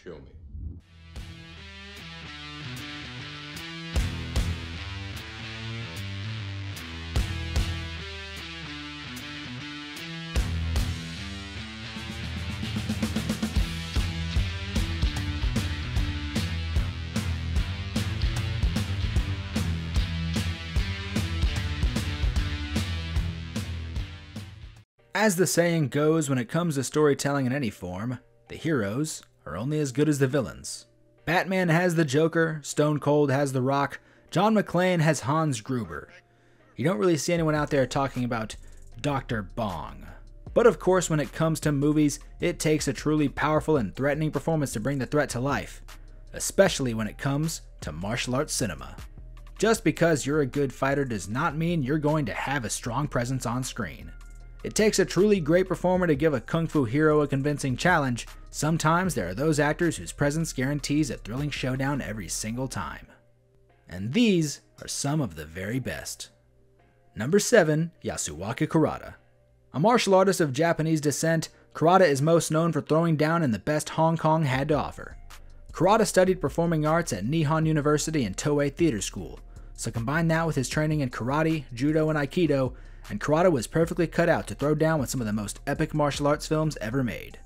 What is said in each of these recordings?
Show me. As the saying goes when it comes to storytelling in any form, the heroes are only as good as the villains. Batman has the Joker, Stone Cold has The Rock, John McClane has Hans Gruber. You don't really see anyone out there talking about Dr. Bong. But of course, when it comes to movies, it takes a truly powerful and threatening performance to bring the threat to life, especially when it comes to martial arts cinema. Just because you're a good fighter does not mean you're going to have a strong presence on screen. It takes a truly great performer to give a kung fu hero a convincing challenge. Sometimes there are those actors whose presence guarantees a thrilling showdown every single time. And these are some of the very best. Number 7. Yasuaki Kurota. A martial artist of Japanese descent, Kurota is most known for throwing down in the best Hong Kong had to offer. Kurota studied performing arts at Nihon University and Toei Theater School, so combine that with his training in karate, judo, and aikido, and Kurota was perfectly cut out to throw down with some of the most epic martial arts films ever made.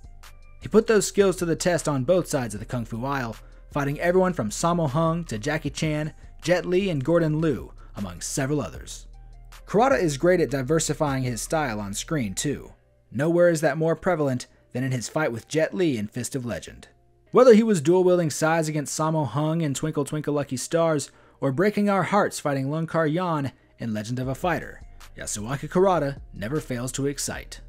He put those skills to the test on both sides of the kung fu aisle, fighting everyone from Sammo Hung to Jackie Chan, Jet Li, and Gordon Liu, among several others. Kurota is great at diversifying his style on screen too. Nowhere is that more prevalent than in his fight with Jet Li in Fist of Legend. Whether he was dual-wielding Sais against Sammo Hung in Twinkle Twinkle Lucky Stars, or breaking our hearts fighting Lung Kar Yan in Legend of a Fighter, Yasuaki Kurota never fails to excite,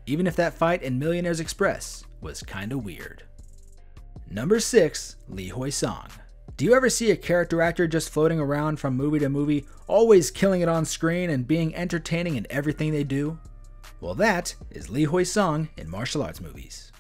even if that fight in Millionaire's Express was kinda weird. Number 6. Lee Hosung. Do you ever see a character actor just floating around from movie to movie, always killing it on screen and being entertaining in everything they do? Well, that is Lee Hosung in martial arts movies.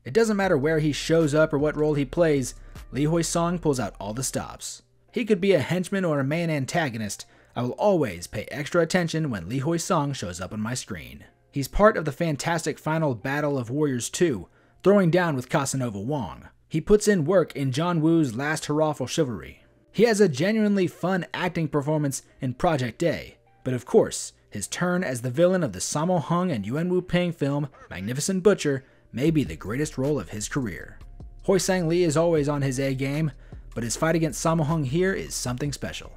It doesn't matter where he shows up or what role he plays, Lee Hosung pulls out all the stops. He could be a henchman or a main antagonist. I will always pay extra attention when Lee Hosung shows up on my screen. He's part of the fantastic final Battle of Warriors 2, throwing down with Casanova Wong. He puts in work in John Woo's Last Hurrah for Chivalry. He has a genuinely fun acting performance in Project A, but of course, his turn as the villain of the Sammo Hung and Yuen Woo-ping film Magnificent Butcher may be the greatest role of his career. Hosung Lee is always on his A game, but his fight against Sammo Hung here is something special.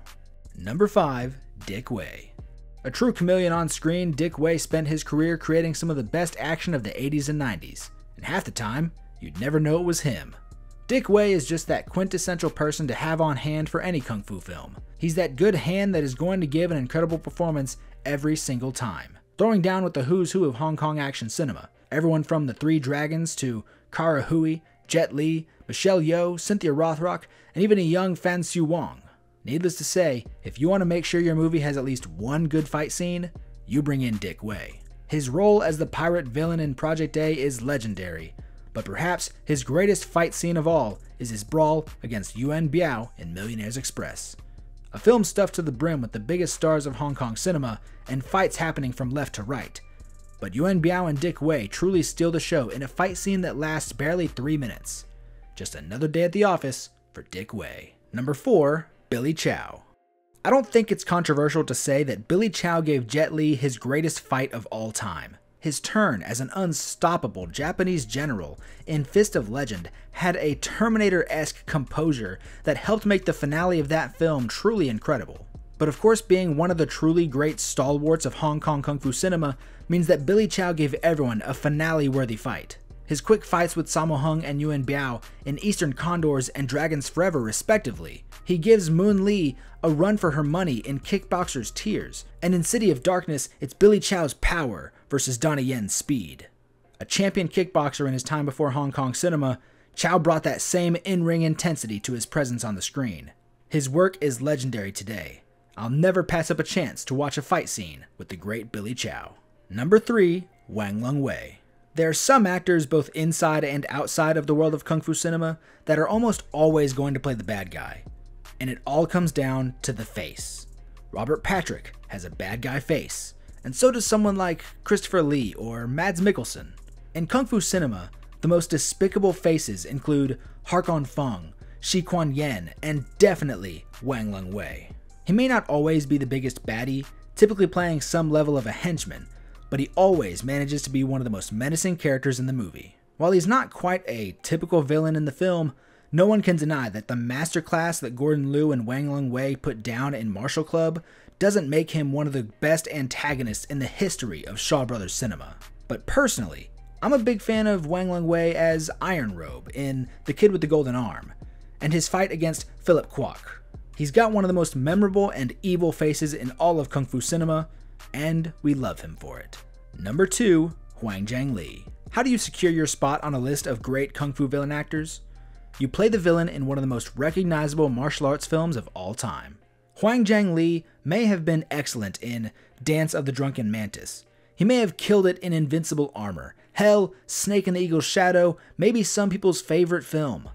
Number 5. Dick Wei. A true chameleon on screen, Dick Wei spent his career creating some of the best action of the 80s and 90s, and half the time, you'd never know it was him. Dick Wei is just that quintessential person to have on hand for any kung fu film. He's that good hand that is going to give an incredible performance every single time, throwing down with the who's who of Hong Kong action cinema. Everyone from the Three Dragons to Kara Hui, Jet Li, Michelle Yeoh, Cynthia Rothrock, and even a young Fan Su Wong. Needless to say, if you want to make sure your movie has at least one good fight scene, you bring in Dick Wei. His role as the pirate villain in Project A is legendary, but perhaps his greatest fight scene of all is his brawl against Yuan Biao in Millionaire's Express. A film stuffed to the brim with the biggest stars of Hong Kong cinema and fights happening from left to right. But Yuan Biao and Dick Wei truly steal the show in a fight scene that lasts barely 3 minutes. Just another day at the office for Dick Wei. Number 4. Billy Chow. I don't think it's controversial to say that Billy Chow gave Jet Li his greatest fight of all time. His turn as an unstoppable Japanese general in Fist of Legend had a Terminator-esque composure that helped make the finale of that film truly incredible. But of course, being one of the truly great stalwarts of Hong Kong kung fu cinema means that Billy Chow gave everyone a finale-worthy fight. His quick fights with Sammo Hung and Yuan Biao in Eastern Condors and Dragons Forever respectively. He gives Moon Lee a run for her money in Kickboxer's Tears, and in City of Darkness, it's Billy Chow's power versus Donnie Yen's speed. A champion kickboxer in his time before Hong Kong cinema, Chow brought that same in-ring intensity to his presence on the screen. His work is legendary today. I'll never pass up a chance to watch a fight scene with the great Billy Chow. Number 3. Wang Lway. There are some actors both inside and outside of the world of kung fu cinema that are almost always going to play the bad guy. And it all comes down to the face. Robert Patrick has a bad guy face, and so does someone like Christopher Lee or Mads Mikkelsen. In Kung Fu cinema, the most despicable faces include Harkon Fung, Shi Kuan Yen, and definitely Wang Lway. He may not always be the biggest baddie, typically playing some level of a henchman, but he always manages to be one of the most menacing characters in the movie. While he's not quite a typical villain in the film, no one can deny that the masterclass that Gordon Liu and Wang Lway put down in Martial Club doesn't make him one of the best antagonists in the history of Shaw Brothers cinema. But personally, I'm a big fan of Wang Lway as Iron Robe in The Kid with the Golden Arm, and his fight against Philip Kwok. He's got one of the most memorable and evil faces in all of Kung Fu cinema, and we love him for it. Number 2, Jang Lee. How do you secure your spot on a list of great Kung Fu villain actors? You play the villain in one of the most recognizable martial arts films of all time. Jang Lee may have been excellent in Dance of the Drunken Mantis. He may have killed it in Invincible Armor. Hell, Snake in the Eagle's Shadow may be some people's favorite film.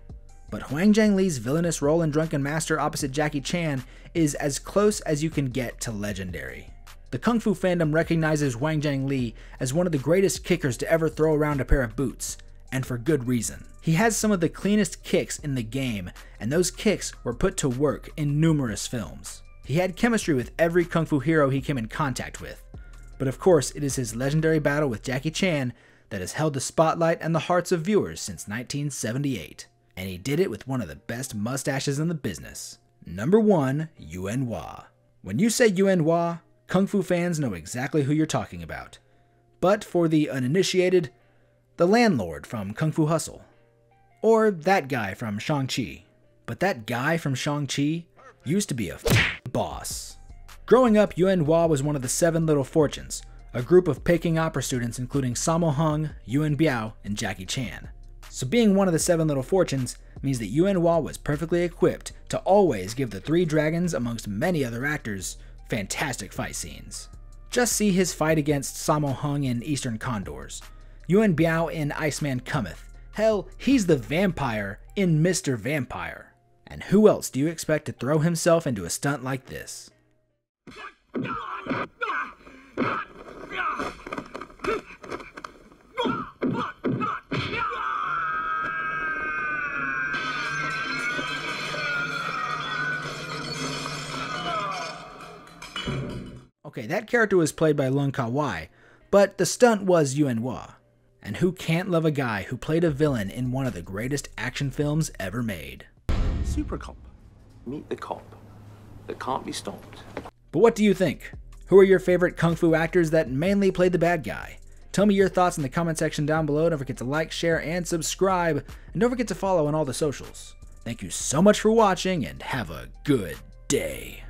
But Jang Lee's villainous role in Drunken Master opposite Jackie Chan is as close as you can get to legendary. The Kung Fu fandom recognizes Jang Lee as one of the greatest kickers to ever throw around a pair of boots, and for good reason. He has some of the cleanest kicks in the game, and those kicks were put to work in numerous films. He had chemistry with every Kung Fu hero he came in contact with. But of course, it is his legendary battle with Jackie Chan that has held the spotlight and the hearts of viewers since 1978. And he did it with one of the best mustaches in the business. Number 1, Yuen Wah. When you say Yuen Wah, Kung Fu fans know exactly who you're talking about. But for the uninitiated, the landlord from Kung Fu Hustle. Or that guy from Shang-Chi. But that guy from Shang-Chi used to be a boss. Growing up, Yuen Wah was one of the 7 Little Fortunes, a group of Peking opera students including Sammo Hung, Yuen Biao, and Jackie Chan. So being one of the 7 Little Fortunes means that Yuen Wah was perfectly equipped to always give the 3 dragons, amongst many other actors, fantastic fight scenes. Just see his fight against Sammo Hung in Eastern Condors, Yuen Biao in Iceman Cometh. Hell, he's the vampire in Mr. Vampire. And who else do you expect to throw himself into a stunt like this? Okay, that character was played by Lung Ka-wai, but the stunt was Yuen Wah. And who can't love a guy who played a villain in one of the greatest action films ever made? Super cop. Meet the cop that can't be stopped. But what do you think? Who are your favorite Kung Fu actors that mainly played the bad guy? Tell me your thoughts in the comment section down below. Don't forget to like, share, and subscribe. And don't forget to follow on all the socials. Thank you so much for watching, and have a good day.